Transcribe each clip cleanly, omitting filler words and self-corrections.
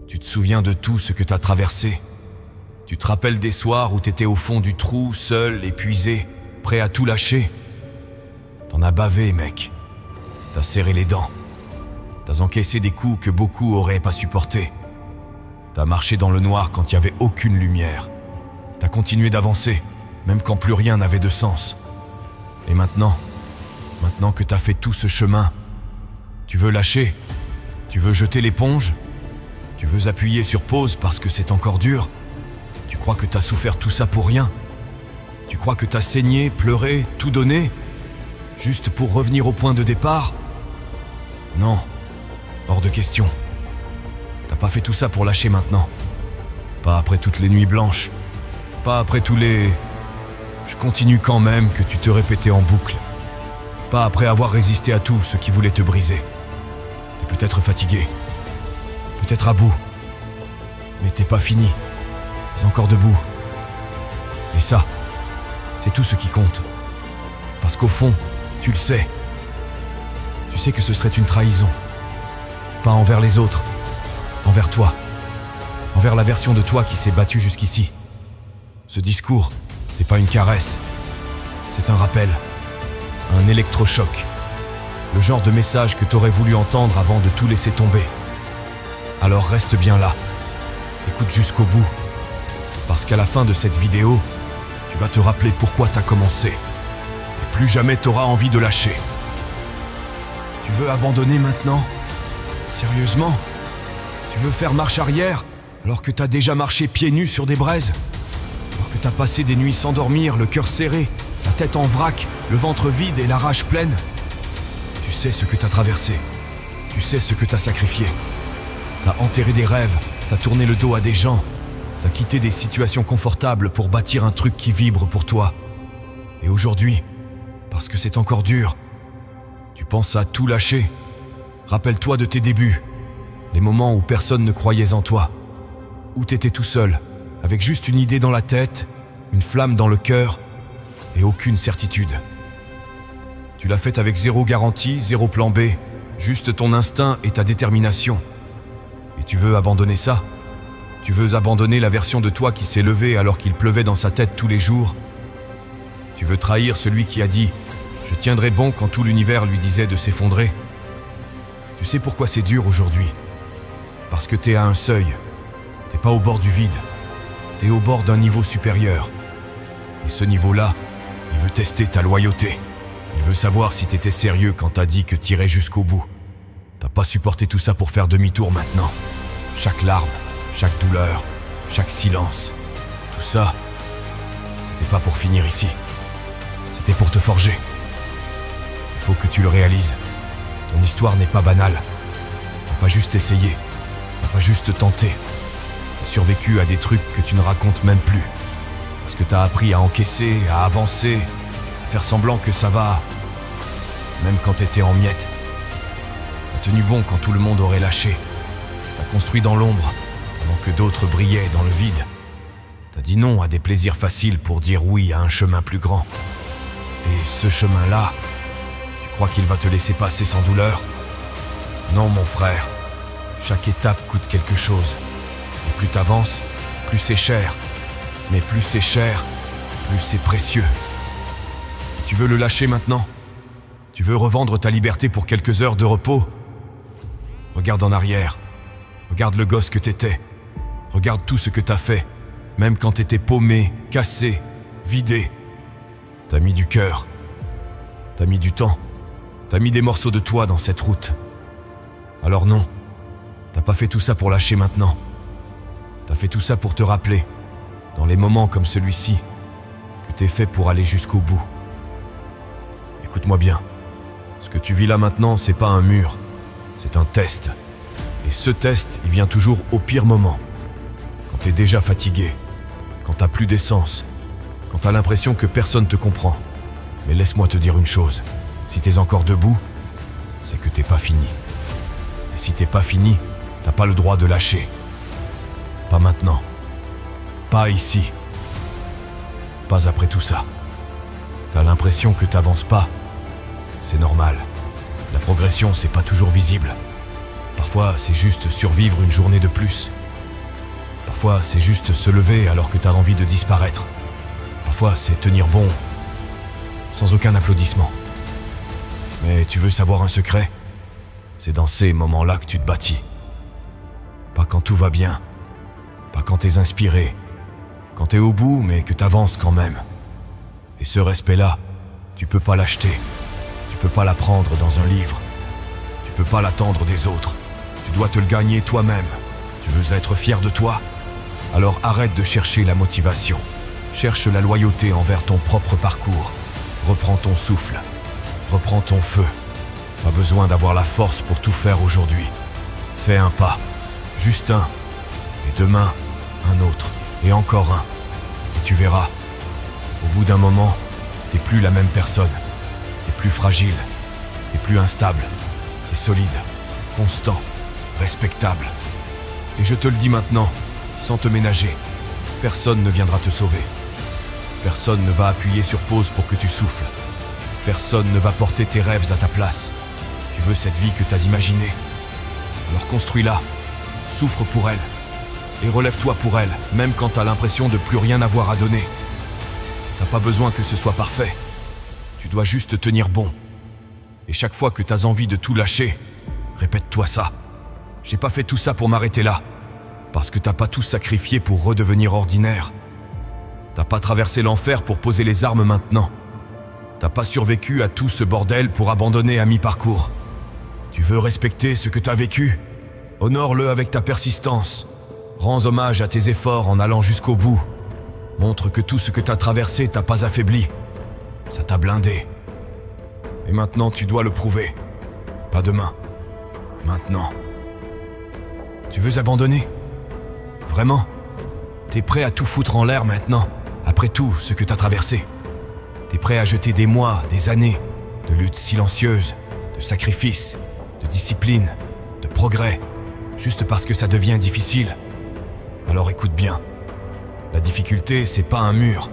Tu te souviens de tout ce que t'as traversé. Tu te rappelles des soirs où t'étais au fond du trou, seul, épuisé, prêt à tout lâcher. T'en as bavé, mec. T'as serré les dents. T'as encaissé des coups que beaucoup auraient pas supportés. T'as marché dans le noir quand il n'y avait aucune lumière. T'as continué d'avancer, même quand plus rien n'avait de sens. Et maintenant que t'as fait tout ce chemin, tu veux lâcher? Tu veux jeter l'éponge? Tu veux appuyer sur pause parce que c'est encore dur? Tu crois que t'as souffert tout ça pour rien? Tu crois que t'as saigné, pleuré, tout donné, juste pour revenir au point de départ? Non, hors de question. T'as pas fait tout ça pour lâcher maintenant. Pas après toutes les nuits blanches. Pas après tous les... Je continue quand même que tu te répétais en boucle. Pas après avoir résisté à tout ce qui voulait te briser. T'es peut-être fatigué. Peut-être à bout. Mais t'es pas fini. T'es encore debout. Et ça, c'est tout ce qui compte. Parce qu'au fond, tu le sais. Tu sais que ce serait une trahison. Pas envers les autres. Envers toi. Envers la version de toi qui s'est battue jusqu'ici. Ce discours, c'est pas une caresse. C'est un rappel. Un électrochoc. Le genre de message que t'aurais voulu entendre avant de tout laisser tomber. Alors reste bien là. Écoute jusqu'au bout. Parce qu'à la fin de cette vidéo, tu vas te rappeler pourquoi t'as commencé. Et plus jamais t'auras envie de lâcher. Tu veux abandonner maintenant? Sérieusement? Tu veux faire marche arrière alors que t'as déjà marché pieds nus sur des braises? Alors que t'as passé des nuits sans dormir, le cœur serré, la tête en vrac, le ventre vide et la rage pleine? Tu sais ce que t'as traversé. Tu sais ce que t'as sacrifié. T'as enterré des rêves, t'as tourné le dos à des gens. T'as quitté des situations confortables pour bâtir un truc qui vibre pour toi. Et aujourd'hui, parce que c'est encore dur, tu penses à tout lâcher. Rappelle-toi de tes débuts, les moments où personne ne croyait en toi, où t'étais tout seul, avec juste une idée dans la tête, une flamme dans le cœur et aucune certitude. Tu l'as faite avec zéro garantie, zéro plan B, juste ton instinct et ta détermination. Et tu veux abandonner ça? Tu veux abandonner la version de toi qui s'est levée alors qu'il pleuvait dans sa tête tous les jours? Tu veux trahir celui qui a dit « Je tiendrai bon quand tout l'univers lui disait de s'effondrer » ? Tu sais pourquoi c'est dur aujourd'hui? Parce que t'es à un seuil. T'es pas au bord du vide. T'es au bord d'un niveau supérieur. Et ce niveau-là, il veut tester ta loyauté. Il veut savoir si t'étais sérieux quand t'as dit que t'irais jusqu'au bout. T'as pas supporté tout ça pour faire demi-tour maintenant. Chaque larme, chaque douleur, chaque silence, tout ça, c'était pas pour finir ici. C'était pour te forger. Il faut que tu le réalises. Ton histoire n'est pas banale. T'as pas juste essayé. T'as pas juste tenté. T'as survécu à des trucs que tu ne racontes même plus. Parce que t'as appris à encaisser, à avancer, à faire semblant que ça va. Même quand t'étais en miettes. T'as tenu bon quand tout le monde aurait lâché. T'as construit dans l'ombre, pendant que d'autres brillaient dans le vide. T'as dit non à des plaisirs faciles pour dire oui à un chemin plus grand. Et ce chemin-là, tu crois qu'il va te laisser passer sans douleur? Non, mon frère. Chaque étape coûte quelque chose. Et plus t'avances, plus c'est cher. Mais plus c'est cher, plus c'est précieux. Tu veux le lâcher maintenant? Tu veux revendre ta liberté pour quelques heures de repos? Regarde en arrière. Regarde le gosse que t'étais. Regarde tout ce que t'as fait. Même quand t'étais paumé, cassé, vidé. T'as mis du cœur. T'as mis du temps. T'as mis des morceaux de toi dans cette route. Alors non, t'as pas fait tout ça pour lâcher maintenant. T'as fait tout ça pour te rappeler, dans les moments comme celui-ci, que t'es fait pour aller jusqu'au bout. Écoute-moi bien. Ce que tu vis là maintenant, c'est pas un mur. C'est un test. Et ce test, il vient toujours au pire moment. Quand t'es déjà fatigué. Quand t'as plus d'essence. Quand t'as l'impression que personne te comprend. Mais laisse-moi te dire une chose. Si t'es encore debout, c'est que t'es pas fini. Et si t'es pas fini, t'as pas le droit de lâcher. Pas maintenant. Pas ici. Pas après tout ça. T'as l'impression que t'avances pas. C'est normal. La progression, c'est pas toujours visible. Parfois, c'est juste survivre une journée de plus. Parfois, c'est juste se lever alors que t'as envie de disparaître. Parfois, c'est tenir bon, sans aucun applaudissement. Mais tu veux savoir un secret? C'est dans ces moments-là que tu te bâtis. Pas quand tout va bien, pas quand t'es inspiré, quand t'es au bout, mais que t'avances quand même. Et ce respect-là, tu peux pas l'acheter, tu peux pas l'apprendre dans un livre, tu peux pas l'attendre des autres, tu dois te le gagner toi-même. Tu veux être fier de toi? Alors arrête de chercher la motivation, cherche la loyauté envers ton propre parcours. Reprends ton souffle, reprends ton feu. Pas besoin d'avoir la force pour tout faire aujourd'hui. Fais un pas, juste un, et demain, un autre, et encore un. Et tu verras, au bout d'un moment, t'es plus la même personne. T'es plus fragile, t'es plus instable, t'es solide, constant, respectable. Et je te le dis maintenant, sans te ménager, personne ne viendra te sauver. Personne ne va appuyer sur pause pour que tu souffles. Personne ne va porter tes rêves à ta place. Tu veux cette vie que t'as imaginée? Alors construis-la, souffre pour elle, et relève-toi pour elle, même quand t'as l'impression de plus rien avoir à donner. T'as pas besoin que ce soit parfait, tu dois juste tenir bon. Et chaque fois que t'as envie de tout lâcher, répète-toi ça. J'ai pas fait tout ça pour m'arrêter là, parce que t'as pas tout sacrifié pour redevenir ordinaire. T'as pas traversé l'enfer pour poser les armes maintenant. T'as pas survécu à tout ce bordel pour abandonner à mi-parcours. Tu veux respecter ce que t'as vécu? Honore-le avec ta persistance. Rends hommage à tes efforts en allant jusqu'au bout. Montre que tout ce que t'as traversé t'a pas affaibli. Ça t'a blindé. Et maintenant, tu dois le prouver. Pas demain. Maintenant. Tu veux abandonner? Vraiment? T'es prêt à tout foutre en l'air maintenant, après tout ce que t'as traversé? T'es prêt à jeter des mois, des années, de lutte silencieuse, de sacrifice, de discipline, de progrès, juste parce que ça devient difficile? Alors écoute bien. La difficulté, c'est pas un mur,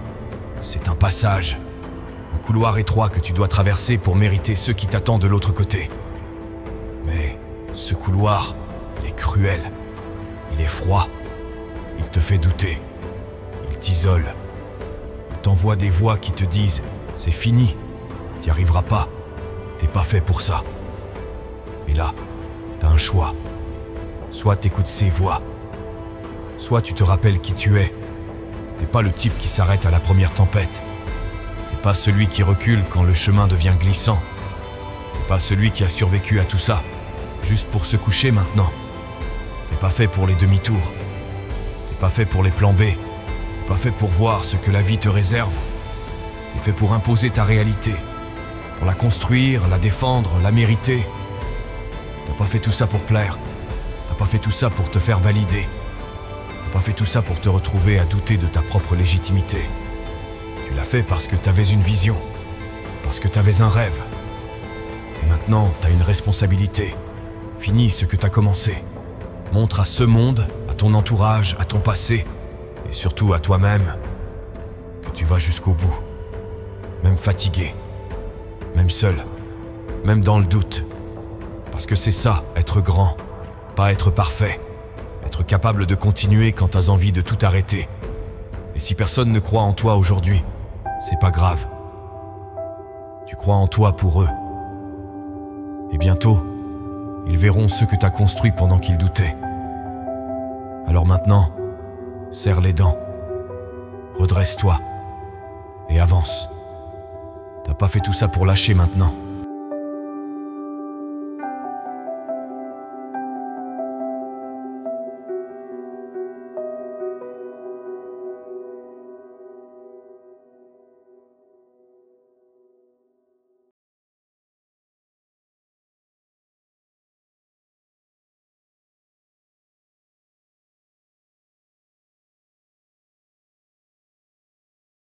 c'est un passage. Un couloir étroit que tu dois traverser pour mériter ce qui t'attend de l'autre côté. Mais ce couloir, il est cruel, il est froid, il te fait douter, il t'isole. Il t'envoie des voix qui te disent « c'est fini, t'y arriveras pas, t'es pas fait pour ça ». Et là, t'as un choix. Soit t'écoutes ces voix, soit tu te rappelles qui tu es. T'es pas le type qui s'arrête à la première tempête. T'es pas celui qui recule quand le chemin devient glissant. T'es pas celui qui a survécu à tout ça, juste pour se coucher maintenant. T'es pas fait pour les demi-tours. T'es pas fait pour les plans B. T'es pas fait pour voir ce que la vie te réserve. T'es fait pour imposer ta réalité, pour la construire, la défendre, la mériter. T'as pas fait tout ça pour plaire. T'as pas fait tout ça pour te faire valider. T'as pas fait tout ça pour te retrouver à douter de ta propre légitimité. Tu l'as fait parce que t'avais une vision, parce que t'avais un rêve. Et maintenant, t'as une responsabilité. Finis ce que t'as commencé. Montre à ce monde, à ton entourage, à ton passé, et surtout à toi-même, que tu vas jusqu'au bout. Même fatigué, même seul, même dans le doute. Parce que c'est ça, être grand, pas être parfait. Être capable de continuer quand t'as envie de tout arrêter. Et si personne ne croit en toi aujourd'hui, c'est pas grave. Tu crois en toi pour eux. Et bientôt, ils verront ce que t'as construit pendant qu'ils doutaient. Alors maintenant, serre les dents, redresse-toi et avance. T'as pas fait tout ça pour lâcher maintenant.